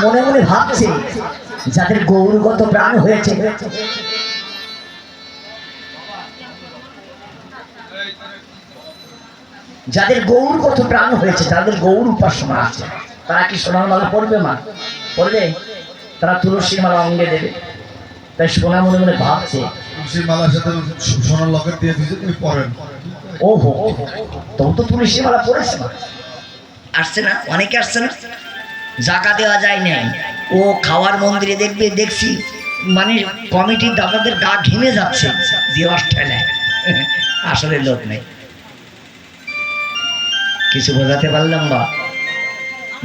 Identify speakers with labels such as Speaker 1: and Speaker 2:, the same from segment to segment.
Speaker 1: মনে মনে ভাবছে যাদের গৌরগত প্রাণ হয়েছে, যাদের গৌরগত প্রাণ হয়েছে, যাদের গৌর উপাসনা আছে, তারা কি সোনার মালা পরবে? মা পরবে? তারা তুলসীর মালা অঙ্গে দেবে। তাই সোনা মনে মনে ভাবছে
Speaker 2: তুলসীর মালার সাথে সোনার লকেট দিয়ে দিয়েছে, তুমি পরেন।
Speaker 1: ওহো, তবু তো তুলসীর মালা পড়েছে। মা আসছে না, অনেকে আসছে না, জায়গা দেওয়া যায় না। ও খাওয়ার মন্দিরে দেখবে, দেখছি মানে কমিটির দাদাদের গা ঘেমে যাচ্ছে দেওয়ার ঠেলায়, আসলে লোক নেই। কিছু বোঝাতে পারলাম? বা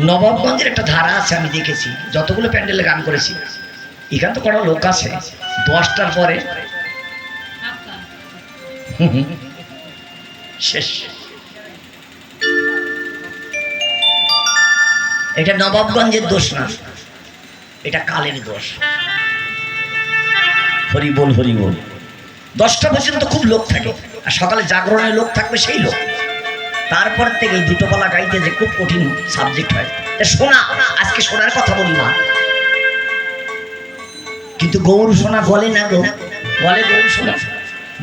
Speaker 1: নবাবগঞ্জের একটা ধারা আছে, আমি দেখেছি যতগুলো প্যান্ডেলে গান করেছি, এখান তো কোনো লোক আছে 10টার পরে শেষ। এটা নবাবগঞ্জের দোষ না, এটা কালের দোষ। হরি বল, হরি বল। 10টা পর্যন্ত খুব লোক থাকে, আর সকালে জাগরণের লোক থাকবে সেই লোক। তারপর থেকে দুটো পালা গাইতে যে খুব কঠিন সাবজেক্ট হয়। শোনা, আজকে শোনার কথা বলি না, কিন্তু গৌর সোনা গলে না গো, গলে গৌর সোনা,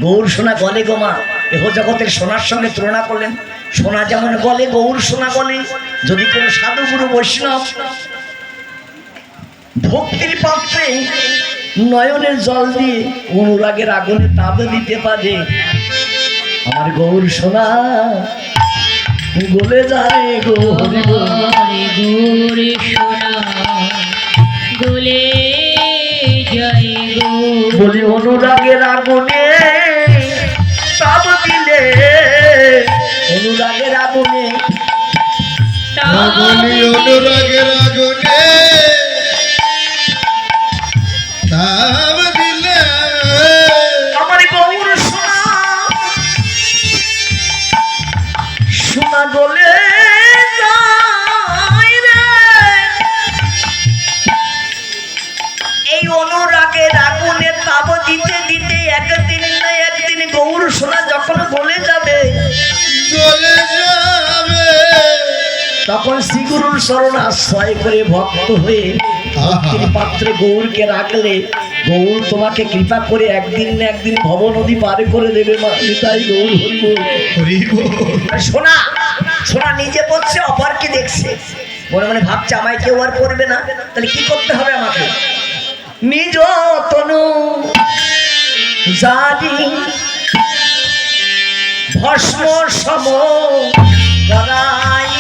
Speaker 1: গৌর সোনা গলে গো মা। এহ জগতের সোনার সঙ্গে তুলনা করলেন, সোনা যেমন গলে, গৌর সোনা গলে। যদি কোনো সাধু গুরু বৈষ্ণব ভক্তির পাত্রে নয়নের জল দিয়ে অনুরাগের আগুনে তাপ দিতে পারে, আমার গৌর সোনা গলে যায় গো। হরি বল,
Speaker 3: গৌর সোনা গলে যায় গো।
Speaker 1: বলি অনুরাগের আগুনে তাপ দিলে, অনুরাগের আগুনে
Speaker 2: অনুরাগের আগুনে তাপ দিলে,
Speaker 1: আমার গৌর সোনা সোনা গলে যায় রে। এই অনুরাগের আগুনে তাপ দিতে দিতে একদিন না একদিন গৌর সোনা যখন গলে যাবে,
Speaker 2: চলে যাবে,
Speaker 1: তখন শ্রীগুরুর শরণ আশ্রয় করে ভক্ত হয়ে ভক্তির পাত্রে গৌরকে রাখলে, গৌর তোমাকে কৃপা করে একদিন না একদিন ভব নদী পার করে দেবে। মা তাই গৌর হরি বল,
Speaker 2: হরি বল।
Speaker 1: সোনা সোনা নিজে পড়ছে, অপরকে দেখছে, মনে মনে ভাবছে আমায় কেউ আর করবে না, তাহলে কি করতে হবে আমাকে? নিজ তনু জানি ভস্ম সম করাই,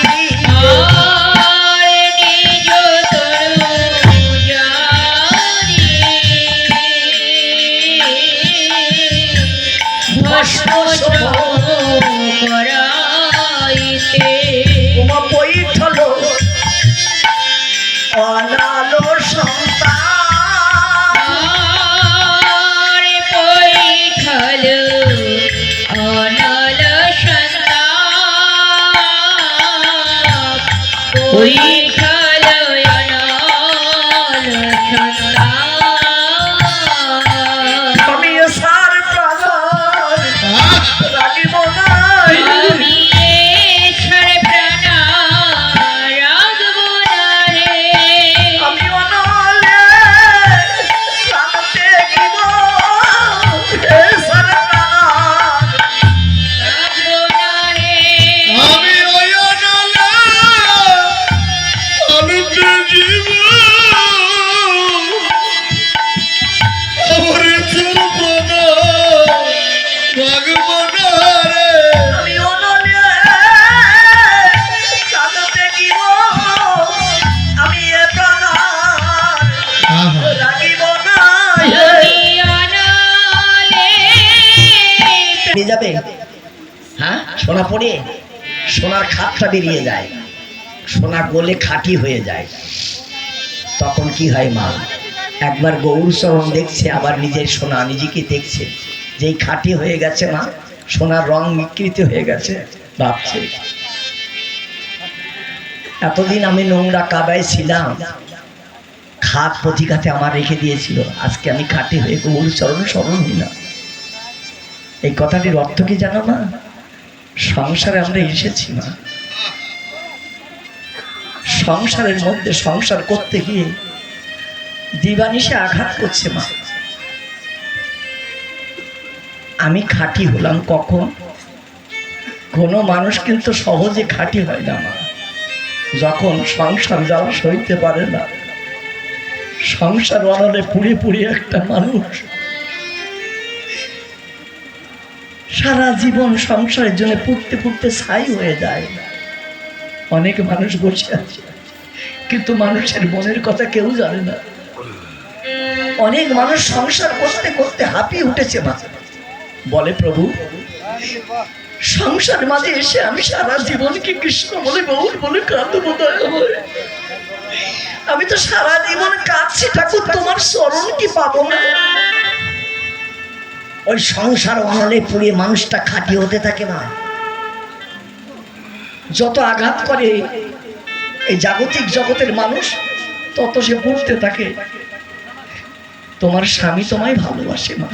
Speaker 1: উমা বৈঠল অনালো সন্তান, আমি সার প্রাণ রাখিব না, আমি অনলে প্রাণ দেখিব, হে সার প্রাণ।
Speaker 2: আমি ওই অনলে আনন্দ জীব, আমার চলব না, রাখব না রে।
Speaker 1: আমি অনলে প্রাণ দেখিব, আমি এ প্রাণ রাখিব না। নিয়ে যাবে, হ্যাঁ সোনা পড়ে সোনার খাপটা বেরিয়ে যায়, সোনা গলে খাঁটি হয়ে যায়। তখন কি হয় মা? একবার গৌর চরণ দেখছে, আবার নিজের সোনা নিজেকে দেখছে, যেই খাঁটি হয়ে গেছে মা, সোনার রং বিকৃত হয়ে গেছে। ভাবছে এতদিন আমি নোংরা কাদায় ছিলাম, খাত প্রতিঘাতে আমার রেখে দিয়েছিল, আজকে আমি খাঁটি হয়ে গৌর চরণে শরণ নিলাম। এই কথাটির অর্থ কি জানো না? সংসারে আমরা এসেছি না, সংসারের মধ্যে সংসার করতে গিয়ে দিবানিশে আঘাত করছে মা। আমি খাঁটি হলাম কখন? কোনো মানুষ কিন্তু সহজে খাঁটি হয় না মা। যখন সংসার জ্বালা সইতে পারে না, সংসার অনলে পুড়ে পুড়ে একটা মানুষ সারা জীবন সংসারের জন্য পুড়তে পুড়তে ছাই হয়ে যায়। অনেক মানুষ বসে আছে কিন্তু মানুষের মনের কথা কেউ জানে না। অনেক মানুষ সংসার করতে করতে হাঁপিয়ে উঠেছে মা, বলে প্রভু সংসার মাঝে এসে আমি সারা জীবনকে কৃষ্ণ বলে গৌর বলে কাঁদবো, দয়া হয়। আমি তো সারা জীবন কাঁদছি ঠাকুর, তোমার চরণ কি পাবো না? ওই সংসার অনলে পুড়ে মানুষটা খাঁটি হতে থাকে মা। যত আঘাত করে এই জাগতিক জগতের মানুষ তত সে পুড়তে থাকে। তোমার স্বামী তোমায় ভালোবাসে মা,